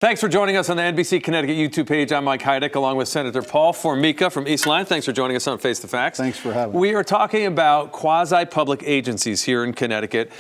Thanks for joining us on the NBC Connecticut YouTube page. I'm Mike Heidick, along with Senator Paul Formica from East Lyme. Thanks for joining us on Face the Facts. Thanks for having me. We are talking about quasi-public agencies here in Connecticut.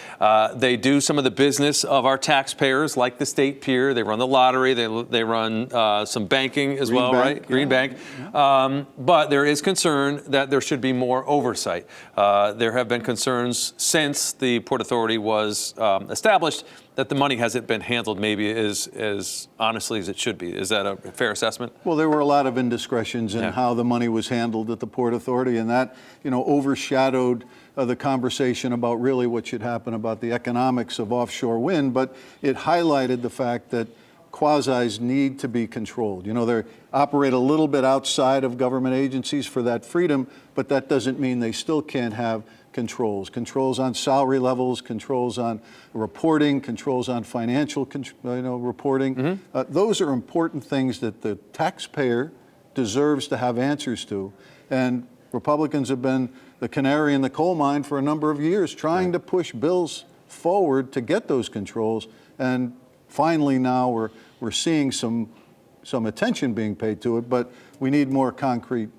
They do some of the business of our taxpayers, like the state pier. They run the lottery. They run some banking as well, right? Green Bank. But there is concern that there should be more oversight. There have been concerns since the Port Authority was established that the money hasn't been handled maybe as honestly as it should be. Is that a fair assessment? Well, there were a lot of indiscretions in how the money was handled at the Port Authority, and that, overshadowed the conversation about really what should happen about the economics of offshore wind, but it highlighted the fact that quasis need to be controlled. They operate a little bit outside of government agencies for that freedom, but that doesn't mean they still can't have controls on salary levels, controls on reporting, controls on financial reporting. Those are important things that the taxpayer deserves to have answers to. And Republicans have been the canary in the coal mine for a number of years, trying to push bills forward to get those controls. And finally now we're seeing some attention being paid to it, but we need more concrete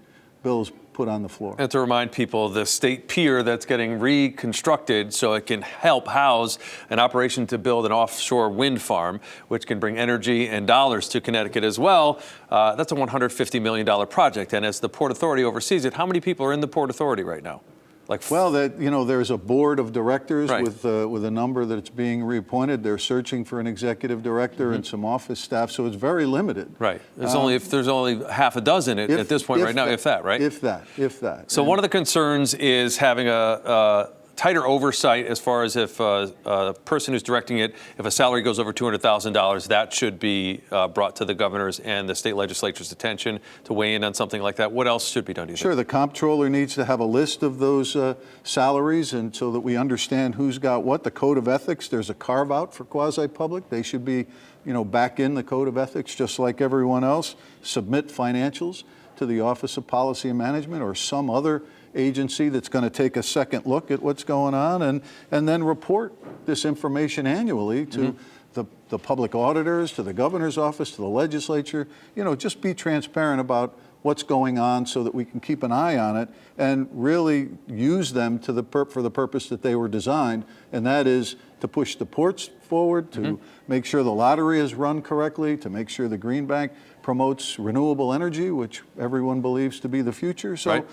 bills put on the floor. And to remind people, the state pier that's getting reconstructed so it can help house an operation to build an offshore wind farm, which can bring energy and dollars to Connecticut as well. That's a $150 million project. And as the Port Authority oversees it, how many people are in the Port Authority right now? There's a board of directors with a number that's being reappointed. They're searching for an executive director and some office staff, so it's very limited. Right. There's only half a dozen at this point right now, if that, right? If that. So one of the concerns is having a tighter oversight as far as if a person who's directing it, if a salary goes over $200,000, that should be brought to the governor's and the state legislature's attention to weigh in on something like that. What else should be done, do you think? Sure, the comptroller needs to have a list of those salaries, and so that we understand who's got what. The code of ethics, there's a carve out for quasi-public. They should be, back in the code of ethics just like everyone else. Submit financials to the Office of Policy and Management or some other agency that's going to take a second look at what's going on, and then report this information annually to the public auditors, to the governor's office, to the legislature. Just be transparent about what's going on so that we can keep an eye on it and really use them for the purpose that they were designed, and that is to push the ports forward, to make sure the lottery is run correctly, to make sure the Green Bank promotes renewable energy, which everyone believes to be the future. So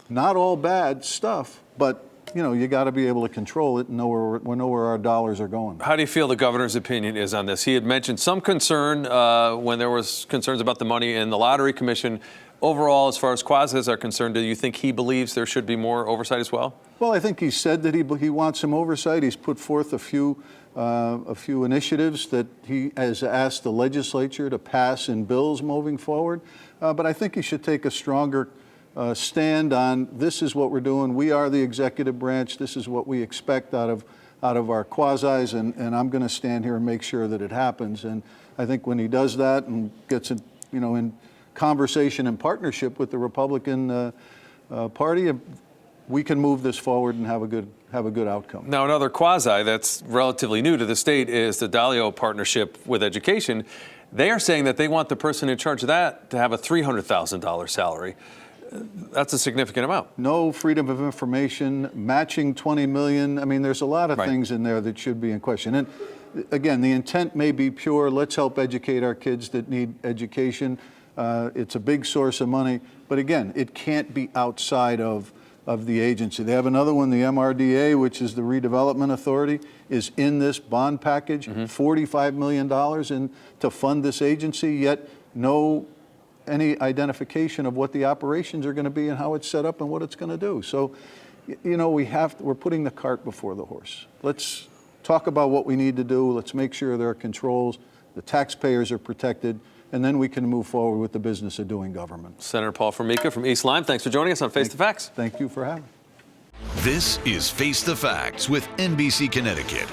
not all bad stuff, but you got to be able to control it and know where our dollars are going. How do you feel the governor's opinion is on this? He had mentioned some concern when there was concerns about the money in the Lottery Commission. Overall, as far as quasis are concerned, do you think he believes there should be more oversight as well? Well, I think he said that he wants some oversight. He's put forth a few initiatives that he has asked the legislature to pass in bills moving forward. But I think he should take a stronger stand on, this is what we're doing. We are the executive branch. This is what we expect out of our quasis, and I'm going to stand here and make sure that it happens. And I think when he does that and gets it, in conversation and partnership with the Republican Party, we can move this forward and have a good outcome. Now, another quasi that's relatively new to the state is the Dalio partnership with education. They are saying that they want the person in charge of that to have a $300,000 salary. That's a significant amount. No freedom of information, matching $20 million. I mean, there's a lot of things in there that should be in question. And again, the intent may be pure. Let's help educate our kids that need education. It's a big source of money. But again, it can't be outside of the agency. They have another one, the MRDA, which is the Redevelopment Authority, is in this bond package, $45 million to fund this agency, yet any identification of what the operations are going to be and how it's set up and what it's going to do. So, we're putting the cart before the horse. Let's talk about what we need to do. Let's make sure there are controls, the taxpayers are protected, and then we can move forward with the business of doing government. Senator Paul Formica from East Lyme, thanks for joining us on Face the Facts. Thank you for having me. This is Face the Facts with NBC Connecticut.